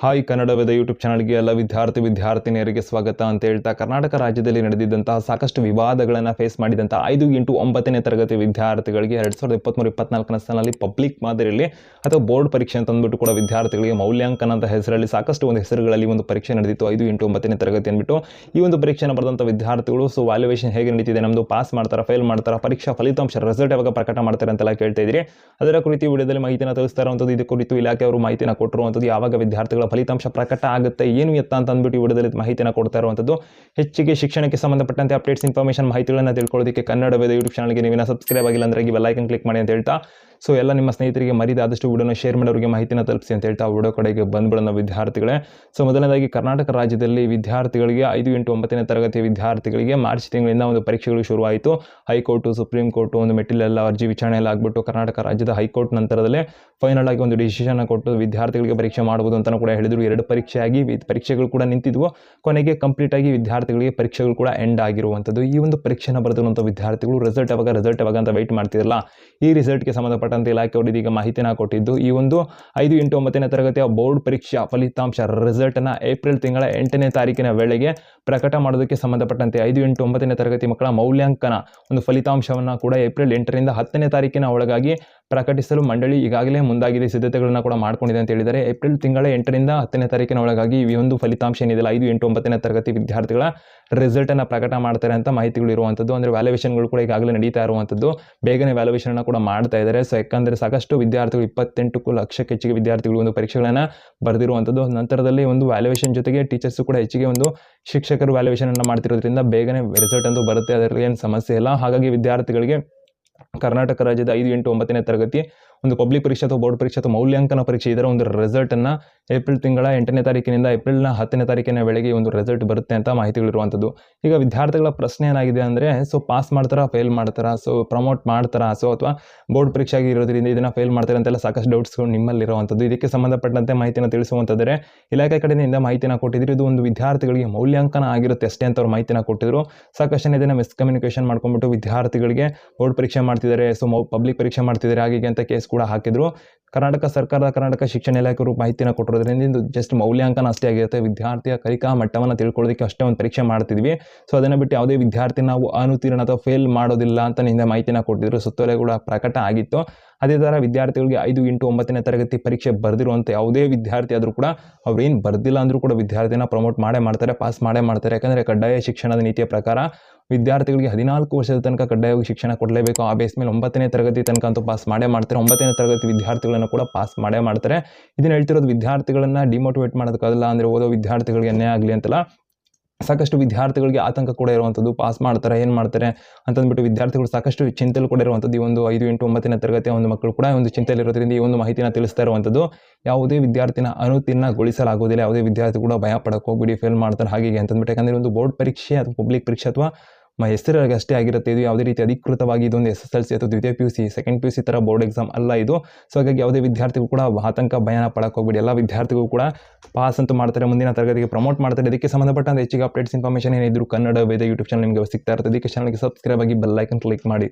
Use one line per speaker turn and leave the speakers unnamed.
Hi Kannada ವೇದ YouTube ಚಾನಲ್ಗೆ ಎಲ್ಲ ವಿದ್ಯಾರ್ಥಿನಿಯರಿಗೆ ಸ್ವಾಗತ ಅಂತ ಹೇಳ್ತಾ, ಕರ್ನಾಟಕ ರಾಜ್ಯದಲ್ಲಿ ನಡೆದಿದ್ದಂತಹ ಸಾಕಷ್ಟು ವಿವಾದಗಳನ್ನು ಫೇಸ್ ಮಾಡಿದಂಥ 5 ಇಂಟು 9ನೇ ತರಗತಿ ವಿದ್ಯಾರ್ಥಿಗಳಿಗೆ 2023-24ನೇ ಸಾಲಿನಲ್ಲಿ ಪಬ್ಲಿಕ್ ಮಾದರಿಯಲ್ಲಿ ಅಥವಾ ಬೋರ್ಡ್ ಪರೀಕ್ಷೆ ಅಂತ ಅಂದ್ಬಿಟ್ಟು ಕೂಡ ವಿದ್ಯಾರ್ಥಿಗಳಿಗೆ ಮೌಲ್ಯಾಂಕನ ಅಂತ ಹೆಸರಲ್ಲಿ ಸಾಕಷ್ಟು ಒಂದು ಹೆಸರುಗಳಲ್ಲಿ ಒಂದು ಪರೀಕ್ಷೆ ನಡೆದಿತ್ತು 5 ಇಂಟು 9ನೇ ತರಗತಿ ಅಂದ್ಬಿಟ್ಟು. ಈ ಒಂದು ಪರೀಕ್ಷೆಯನ್ನು ಬರೆದಂಥ ವಿದ್ಯಾರ್ಥಿಗಳು ವ್ಯಾಲ್ಯೂಯೇಷನ್ ಹೇಗೆ ನಡೀತಿದೆ, ನಮ್ಮದು ಪಾಸ್ ಮಾಡ್ತಾರಾ, ಫೇಲ್ ಮಾಡ್ತಾರಾ, ಪರೀಕ್ಷಾ ಫಲಿತಾಂಶ ರಿಸಲ್ಟ್ ಯಾವಾಗ ಪ್ರಕಟ ಮಾಡ್ತಾರೆ ಅಂತೆಲ್ಲ ಕೇಳ್ತಾ ಇದ್ದೀರಿ. ಅದರ ಕುರಿತು ವಿಡಿಯೋದಲ್ಲಿ ಮಾಹಿತಿನ ತಿಳಿಸ್ತಾ ಇರುವಂಥದ್ದು. ಇದು ಕುರಿತು ಇಲಾಖೆಯವರು ಮಾಹಿತಿನ ಕೊಟ್ಟಿರುವಂಥದ್ದು, ಯಾವಾಗ ವಿದ್ಯಾರ್ಥಿಗಳ ಫಲಿತಾಂಶ ಪ್ರಕಟ ಆಗುತ್ತೆ, ಏನು ಎತ್ತ ಅಂತ ಅಂದ್ಬಿಟ್ಟು ವಿಡಿಯೋದಲ್ಲಿ ಮಾಹಿತಿನ ಕೊಡ್ತಾ ಇರುವಂಥದ್ದು. ಹೆಚ್ಚಿಗೆ ಶಿಕ್ಷಣಕ್ಕೆ ಸಂಬಂಧಪಟ್ಟಂತೆ ಅಪ್ಡೇಟ್ಸ್, ಇನ್ಫಾರ್ಮೇಷನ್, ಮಾಹಿತಿಗಳನ್ನು ತಿಳ್ಕೊಳ್ಳೋದಕ್ಕೆ ಕನ್ನಡ ವೇದ ಯೂಟ್ಯೂಬ್ ಚಾನಲ್ಗೆ ನೀವೇನ ಸಬ್ಸ್ಕ್ರೈಬ್ ಆಗಿಲ್ಲ ಅಂದರೆ ಬೆಲ್ ಐಕಾನ್ ಕ್ಲಿಕ್ ಮಾಡಿ ಅಂತ ಹೇಳ್ತಾ, ಎಲ್ಲ ನಿಮ್ಮ ಸ್ನೇಹಿತರಿಗೆ ಮರಿದಾದಷ್ಟು ವಿಡಿಯೋನ ಶೇರ್ ಮಾಡೋರಿಗೆ ಮಾಹಿತಿನ ತಲುಪಿಸಿ ಅಂತ ಹೇಳ್ತಾ ವಿಡಿಯೋ ಕಡೆಗೆ ಬಂದ್ಬಿಡೋಣ ವಿದ್ಯಾರ್ಥಿಗಳೇ. ಮೊದಲನೇದಾಗಿ ಕರ್ನಾಟಕ ರಾಜ್ಯದಲ್ಲಿ ವಿದ್ಯಾರ್ಥಿಗಳಿಗೆ 5 ಇಂಟು 9ನೇ ತರಗತಿ ವಿದ್ಯಾರ್ಥಿಗಳಿಗೆ ಮಾರ್ಚ್ ತಿಂಗಳಿಂದ ಒಂದು ಪರೀಕ್ಷೆಗಳು ಶುರುವಾಯಿತು. ಹೈಕೋರ್ಟು, ಸುಪ್ರೀಂ ಕೋರ್ಟು ಒಂದು ಮೆಟ್ಟಿಲೆಲ್ಲ ಅರ್ಜಿ ವಿಚಾರಣೆ ಎಲ್ಲ ಆಗಿಬಿಟ್ಟು ಕರ್ನಾಟಕ ರಾಜ್ಯದ ಹೈಕೋರ್ಟ್ ನಂತರದಲ್ಲೇ ಫೈನಲ್ ಆಗಿ ಒಂದು ಡಿಸಿಷನ್ ಕೊಟ್ಟು ವಿದ್ಯಾರ್ಥಿಗಳಿಗೆ ಪರೀಕ್ಷೆ ಮಾಡಬಹುದು ಅಂತ ಕೂಡ ಹೇಳಿದರು. 2 ಪರೀಕ್ಷೆಯಾಗಿ ಪರೀಕ್ಷೆಗಳು ಕೂಡ ನಿಂತಿದ್ವು. ಕೊನೆಗೆ ಕಂಪ್ಲೀಟ್ ಆಗಿ ವಿದ್ಯಾರ್ಥಿಗಳಿಗೆ ಪರೀಕ್ಷೆಗಳು ಕೂಡ ಎಂಡ್ ಆಗಿರುವಂಥದ್ದು. ಈ ಒಂದು ಪರೀಕ್ಷೆನ ಬರೆದಿರುವಂಥ ವಿದ್ಯಾರ್ಥಿಗಳು ರಿಸಲ್ಟ್ ಯಾವಾಗ ಅಂತ ವೆಯ್ಟ್ ಮಾಡ್ತಿರಲ್ಲ, ಈ ರಿಸಲ್ಟ್ಗೆ ಸಂಬಂಧಪಟ್ಟಂತೆ ಇಲಾಖೆಯವರು ಇದೀಗ ಮಾಹಿತಿನ ಕೊಟ್ಟಿದ್ದು. ಈ ಒಂದು 5 ಇಂಟು 9ನೇ ತರಗತಿಯ ಬೋರ್ಡ್ ಪರೀಕ್ಷಾ ಫಲಿತಾಂಶ ರಿಸಲ್ಟನ್ನು ಏಪ್ರಿಲ್ ತಿಂಗಳ 8ನೇ ತಾರೀಕಿನ ವೇಳೆಗೆ ಪ್ರಕಟ ಮಾಡೋದಕ್ಕೆ ಸಂಬಂಧಪಟ್ಟಂತೆ 5 ಇಂಟು 9ನೇ ತರಗತಿ ಮಕ್ಕಳ ಮೌಲ್ಯಾಂಕನ ಒಂದು ಫಲಿತಾಂಶವನ್ನು ಕೂಡ ಏಪ್ರಿಲ್ 8ರಿಂದ 10ನೇ ತಾರೀಕಿನ ಒಳಗಾಗಿ ಪ್ರಕಟಿಸಲು ಮಂಡಳಿ ಈಗಾಗಲೇ ಮುಂದಾಗಿದೆ, ಸಿದ್ಧತೆಗಳನ್ನು ಕೂಡ ಮಾಡ್ಕೊಂಡಿದೆ ಅಂತ ಹೇಳಿದ್ದಾರೆ. ಏಪ್ರಿಲ್ ತಿಂಗಳ 8ರಿಂದ 10ನೇ ತಾರೀಕಿನ ಒಳಗಾಗಿ ಈ ಒಂದು ಫಲಿತಾಂಶ ಏನಿದೆ 5 ಇಂಟು 9ನೇ ತರಗತಿ ವಿದ್ಯಾರ್ಥಿಗಳ ರಿಸಲ್ಟನ್ನು ಪ್ರಕಟ ಮಾಡ್ತಾರೆ ಅಂತ ಮಾಹಿತಿಗಳು ಇರುವಂಥದ್ದು. ಅಂದರೆ ವ್ಯಾಲ್ಯೂಯೇಷನ್ಗಳು ಕೂಡ ಈಗಾಗಲೇ ನಡೀತಾ ಇರುವಂಥದ್ದು, ಬೇಗನೆ ವ್ಯಾಲ್ಯೂಯೇಷನ್ ಕೂಡ ಮಾಡ್ತಾ ಇದ್ದಾರೆ. ಯಾಕಂದರೆ ಸಾಕಷ್ಟು ವಿದ್ಯಾರ್ಥಿಗಳು 28 ಲಕ್ಷಕ್ಕೆ ಹೆಚ್ಚಿಗೆ ವಿದ್ಯಾರ್ಥಿಗಳು ಒಂದು ಪರೀಕ್ಷೆಗಳನ್ನು ಬರೆದಿರುವಂಥದ್ದು. ನಂತರದಲ್ಲಿ ಒಂದು ವ್ಯಾಲ್ಯೂಯೇಷನ್ ಜೊತೆಗೆ ಟೀಚರ್ಸು ಕೂಡ ಹೆಚ್ಚಿಗೆ ಒಂದು ಶಿಕ್ಷಕರು ವ್ಯಾಲ್ಯೂಯೇಷನ್ ಅನ್ನು ಮಾಡ್ತಿರೋದ್ರಿಂದ ಬೇಗನೆ ರಿಸಲ್ಟ್ ಅಂತೂ ಬರುತ್ತೆ, ಅದರಲ್ಲಿ ಏನು ಸಮಸ್ಯೆ ಇಲ್ಲ. ಹಾಗಾಗಿ ವಿದ್ಯಾರ್ಥಿಗಳಿಗೆ ಕರ್ನಾಟಕ ರಾಜ್ಯದ 5 ಇಂಟು 9ನೇ ತರಗತಿ ಒಂದು ಪಬ್ಲಿಕ್ ಪರೀಕ್ಷೆ ಅಥವಾ ಬೋರ್ಡ್ ಪರೀಕ್ಷೆ ಅಥವಾ ಮೌಲ್ಯಾಂಕನ ಪರೀಕ್ಷೆ ಇದರ ಒಂದು ರಿಸಲ್ಟನ್ನು ಏಪ್ರಿಲ್ ತಿಂಗಳ 8ನೇ ತಾರೀಕಿನಿಂದ ಏಪ್ರಿಲ್ನ 10ನೇ ತಾರೀಕಿನ ವೇಳೆಗೆ ಒಂದು ರಿಸಲ್ಟ್ ಬರುತ್ತೆ ಅಂತ ಮಾಹಿತಿಗಳಿರುವಂಥದ್ದು. ಈಗ ವಿದ್ಯಾರ್ಥಿಗಳ ಪ್ರಶ್ನೆ ಏನಾಗಿದೆ ಅಂದರೆ, ಪಾಸ್ ಮಾಡ್ತಾರಾ, ಫೇಲ್ ಮಾಡ್ತಾರಾ, ಪ್ರಮೋಟ್ ಮಾಡ್ತಾರಾ, ಅಥವಾ ಬೋರ್ಡ್ ಪರೀಕ್ಷೆ ಆಗಿರೋದ್ರಿಂದ ಇದನ್ನು ಫೇಲ್ ಮಾಡ್ತಾರೆ ಅಂತೆಲ್ಲ ಸಾಕಷ್ಟು ಡೌಟ್ಸ್ಗಳು ನಿಮ್ಮಲ್ಲಿರುವಂಥದ್ದು. ಇದಕ್ಕೆ ಸಂಬಂಧಪಟ್ಟಂತೆ ಮಾಹಿತಿನ ತಿಳಿಸುವಂಥದ್ದರೆ ಇಲಾಖೆ ಕಡೆಯಿಂದ ಮಾಹಿತಿನ ಕೊಟ್ಟಿದ್ರು. ಇದು ಒಂದು ವಿದ್ಯಾರ್ಥಿಗಳಿಗೆ ಮೌಲ್ಯಾಂಕನ ಆಗಿರುತ್ತೆ ಅಷ್ಟೇ ಅಂತ ಅವ್ರು ಮಾಹಿತಿನ ಕೊಟ್ಟಿದ್ರು. ಸಾಕಷ್ಟು ಇದನ್ನು ಮಿಸ್ಕಮ್ಯುನಿಕೇಷನ್ ಮಾಡ್ಕೊಂಡ್ಬಿಟ್ಟು ವಿದ್ಯಾರ್ಥಿಗಳಿಗೆ ಬೋರ್ಡ್ ಪರೀಕ್ಷೆ ಮಾಡ್ತಿದ್ದಾರೆ, ಪಬ್ಲಿಕ್ ಪರೀಕ್ಷೆ ಮಾಡ್ತಿದ್ದಾರೆ ಹಾಗೆ ಅಂತ ಕೇಸ್ ಕೂಡ ಹಾಕಿದ್ರು. ಕರ್ನಾಟಕ ಸರ್ಕಾರದ ಕರ್ನಾಟಕ ಶಿಕ್ಷಣ ಇಲಾಖೆಯವರು ಮಾಹಿತಿನ ಕೊಟ್ಟಿರೋದ್ರಿಂದ ಇದು ಜಸ್ಟ್ ಮೌಲ್ಯಾಂಕನ ಅಷ್ಟೇ ಆಗಿರುತ್ತೆ. ವಿದ್ಯಾರ್ಥಿಯ ಕಲಿಕಾ ಮಟ್ಟವನ್ನು ತಿಳ್ಕೊಳ್ಳೋದಕ್ಕೆ ಅಷ್ಟೇ ಒಂದು ಪರೀಕ್ಷೆ ಮಾಡ್ತಿದ್ವಿ. ಅದನ್ನು ಬಿಟ್ಟು ಯಾವುದೇ ವಿದ್ಯಾರ್ಥಿ ನಾವು ಅನುತ್ತೀರ್ಣ ಅಥವಾ ಫೇಲ್ ಮಾಡೋದಿಲ್ಲ ಅಂತ ಹಿಂದೆ ಮಾಹಿತಿನ ಕೊಟ್ಟಿದ್ರು. ಸುತ್ತೋಲೆ ಕೂಡ ಪ್ರಕಟ ಆಗಿತ್ತು. ಅದೇ ಥರ ವಿದ್ಯಾರ್ಥಿಗಳಿಗೆ 5 ಇಂಟು 9ನೇ ತರಗತಿ ಪರೀಕ್ಷೆ ಬರೆದಿರುವಂಥ ಯಾವುದೇ ವಿದ್ಯಾರ್ಥಿ ಆದರೂ ಕೂಡ ಅವ್ರೇನು ಬರ್ದಿಲ್ಲ ಅಂದರೂ ಕೂಡ ವಿದ್ಯಾರ್ಥಿನ ಪ್ರಮೋಟ್ ಮಾಡೇ ಮಾಡ್ತಾರೆ, ಪಾಸ್ ಮಾಡೇ ಮಾಡ್ತಾರೆ. ಯಾಕಂದರೆ ಕಡ್ಡಾಯ ಶಿಕ್ಷಣದ ನೀತಿಯ ಪ್ರಕಾರ ವಿದ್ಯಾರ್ಥಿಗಳಿಗೆ 14 ವರ್ಷದ ತನಕ ಕಡ್ಡಾಯವಾಗಿ ಶಿಕ್ಷಣ ಕೊಡಲೇಬೇಕು. ಆ ಬೇಸ್ ಮೇಲೆ 9ನೇ ತರಗತಿ ತನಕ ಅಂತೂ ಪಾಸ್ ಮಾಡೇ ಮಾಡ್ತಾರೆ. 9ನೇ ತರಗತಿ ವಿದ್ಯಾರ್ಥಿಗಳನ್ನು ಕೂಡ ಪಾಸ್ ಮಾಡೇ ಮಾಡ್ತಾರೆ. ಇದನ್ನು ಹೇಳ್ತಿರೋದು ವಿದ್ಯಾರ್ಥಿಗಳನ್ನು ಡಿಮೋಟಿವೇಟ್ ಮಾಡೋದಕ್ಕಾಗಲ್ಲ, ಅಂದರೆ ಓದೋ ವಿದ್ಯಾರ್ಥಿಗಳಿಗೆ ಅನ್ಯಾಯ ಆಗಲಿ ಅಂತಲ್ಲ. ಸಾಕಷ್ಟು ವಿದ್ಯಾರ್ಥಿಗಳಿಗೆ ಆತಂಕ ಕೂಡ ಇರುವಂಥದ್ದು, ಪಾಸ್ ಮಾಡ್ತಾರೆ ಏನು ಮಾಡ್ತಾರೆ ಅಂತಂದ್ಬಿಟ್ಟು ವಿದ್ಯಾರ್ಥಿಗಳು ಸಾಕಷ್ಟು ಚಿಂತೆಯಲ್ಲಿ ಕೂಡ ಇರುವಂಥದ್ದು. ಈ ಒಂದು 5 ಇಂಟು 9ನೇ ತರಗತಿಯ ಒಂದು ಮಕ್ಕಳು ಕೂಡ ಒಂದು ಚಿಂತೆಯಲ್ಲಿರೋದ್ರಿಂದ ಈ ಒಂದು ಮಾಹಿತಿನ ತಿಳಿಸ್ತಾ ಇರುವಂಥದ್ದು. ಯಾವುದೇ ವಿದ್ಯಾರ್ಥಿನ ಅನುತ್ತೀರ್ಣಗೊಳಿಸಲಾಗುವುದಿಲ್ಲ, ಯಾವುದೇ ವಿದ್ಯಾರ್ಥಿ ಕೂಡ ಭಯ ಪಡಕ್ಕೆ ಹೋಗ್ಬಿಡಿ ಫೇಲ್ ಮಾಡ್ತಾರೆ ಹಾಗೆ ಅಂತಂದ್ಬಿಟ್ಟು. ಯಾಕಂದರೆ ಒಂದು ಬೋರ್ಡ್ ಪರೀಕ್ಷೆ ಅಥವಾ ಪಬ್ಲಿಕ್ ಪರೀಕ್ಷೆ ಅಥವಾ ಹೆಸರಿಗೆ ಅಷ್ಟೇ ಆಗಿರುತ್ತೆ. ಇದು ಯಾವುದೇ ರೀತಿ ಅಧಿಕೃತವಾಗಿ ಇದೊಂದು SSLC ಅಥವಾ ದ್ವಿತೀಯ PUC, ಸೆಕೆಂಡ್ PUC ಥರ ಬೋರ್ಡ್ ಎಕ್ಸಾಮ್ ಅಲ್ಲ ಇದು. ಹಾಗಾಗಿ ಯಾವುದೇ ವಿದ್ಯಾರ್ಥಿಗಳು ಕೂಡ ಆತಂಕ ಭಯನ ಪಡಕ್ಕೆ ಹೋಗ್ಬಿಡಿ. ಎಲ್ಲ ವಿದ್ಯಾರ್ಥಿಗಳು ಕೂಡ ಪಾಸ್ ಅಂತೂ ಮಾಡ್ತಾರೆ, ಮುಂದಿನ ತರಗತಿಗೆ ಪ್ರಮೋಟ್ ಮಾಡ್ತಾರೆ. ಇದಕ್ಕೆ ಸಂಬಂಧಪಟ್ಟಂತೆ ಹೆಚ್ಚಿಗೆ ಅಪ್ಡೇಟ್ಸ್, ಇನ್ಫಾರ್ಮೇಷನ್ ಏನಿದ್ರು ಕನ್ನಡ ವೇದ ಯೂಟ್ಯೂಬ್ ಚಾನಲ್ ನಿಮಗೆ ಸಿಗ್ತಾ ಇರ್ತದೆ. ಇದಕ್ಕೆ ಚಾನಲ್ಗೆ ಸಬ್ಸ್ಕ್ರೈಬ್ ಆಗಿ ಬೆಲ್ ಐಕನ್ ಕ್ಲಿಕ್ ಮಾಡಿ.